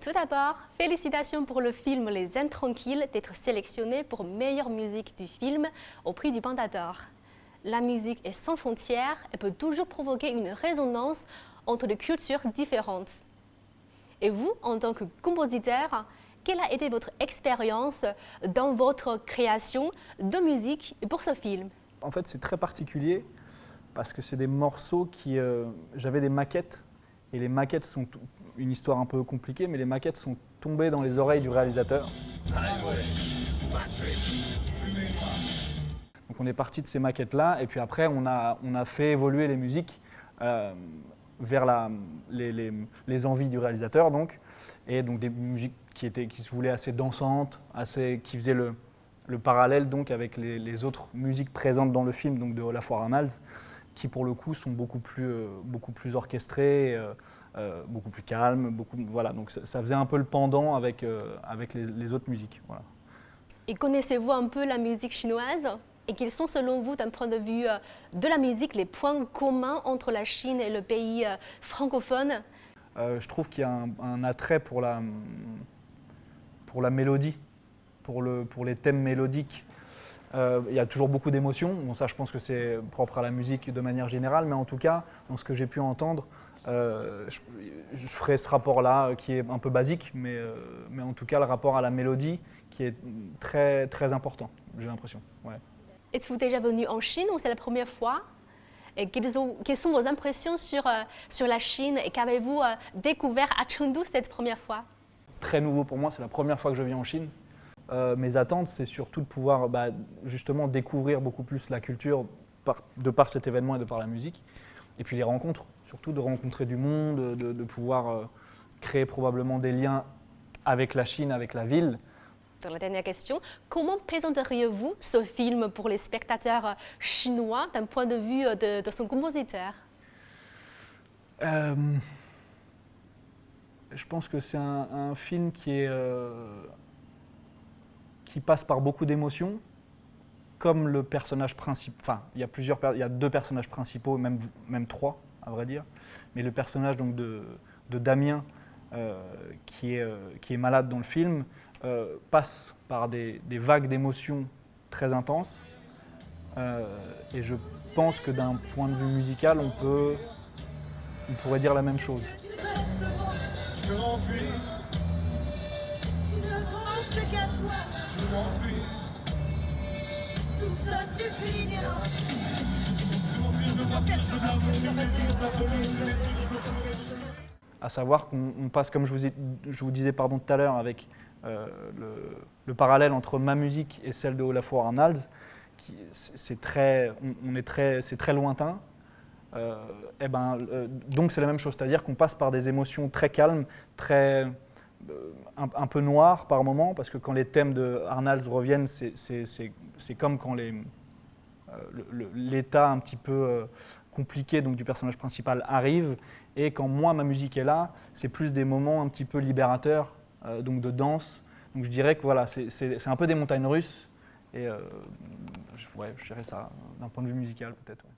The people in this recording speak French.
Tout d'abord, félicitations pour le film Les Intranquilles d'être sélectionné pour meilleure musique du film au prix du Panda d'Or. La musique est sans frontières et peut toujours provoquer une résonance entre des cultures différentes. Et vous, en tant que compositeur, quelle a été votre expérience dans votre création de musique pour ce film? En fait, c'est très particulier parce que c'est des morceaux qui... j'avais des maquettes et les maquettes sont une histoire un peu compliquée, mais les maquettes sont tombées dans les oreilles du réalisateur. Donc on est parti de ces maquettes-là et puis après on a fait évoluer les musiques vers les envies du réalisateur et donc des musiques qui se voulaient assez dansantes, qui faisaient le parallèle donc avec les autres musiques présentes dans le film, donc de Olafur Arnalds, qui pour le coup sont beaucoup plus orchestrées, beaucoup plus calmes, voilà, donc ça faisait un peu le pendant avec les autres musiques. Voilà. Et connaissez-vous un peu la musique chinoise? Et quels sont selon vous, d'un point de vue de la musique, les points communs entre la Chine et le pays francophone? Je trouve qu'il y a un attrait pour la mélodie, pour les thèmes mélodiques. Il y a toujours beaucoup d'émotions. Bon, ça, je pense que c'est propre à la musique de manière générale, mais en tout cas, dans ce que j'ai pu entendre, je ferai ce rapport-là qui est un peu basique, mais en tout cas, le rapport à la mélodie qui est très, très important, j'ai l'impression. Ouais. Êtes-vous déjà venu en Chine ou c'est la première fois? Et quelles sont vos impressions sur la Chine et qu'avez-vous découvert à Chengdu cette première fois? Très nouveau pour moi, c'est la première fois que je viens en Chine. Mes attentes, c'est surtout de pouvoir justement découvrir beaucoup plus la culture de par cet événement et de par la musique. Et puis les rencontres, surtout de rencontrer du monde, de pouvoir créer probablement des liens avec la Chine, avec la ville. Dans la dernière question, comment présenteriez-vous ce film pour les spectateurs chinois d'un point de vue de son compositeur? Je pense que c'est un film qui passe par beaucoup d'émotions, comme le personnage principal. Enfin, il y a deux personnages principaux, même trois, à vrai dire. Mais le personnage donc de Damien, qui est malade dans le film, passe par des vagues d'émotions très intenses. Et je pense que d'un point de vue musical, on pourrait dire la même chose. Je m'enfuis. Tu ne penses qu'à toi. Je m'enfuis. Tout seul tu finiras. À savoir qu'on passe, comme je vous disais tout à l'heure, avec le parallèle entre ma musique et celle de Olafur Arnalds, c'est très lointain. Donc c'est la même chose, c'est-à-dire qu'on passe par des émotions très calmes, un peu noires par moments, parce que quand les thèmes de Arnalds reviennent, c'est comme quand l'état un petit peu compliqué donc, du personnage principal arrive, et quand moi ma musique est là, c'est plus des moments un petit peu libérateurs, donc de danse. Donc je dirais que voilà, c'est un peu des montagnes russes, et je dirais ça d'un point de vue musical peut-être. Ouais.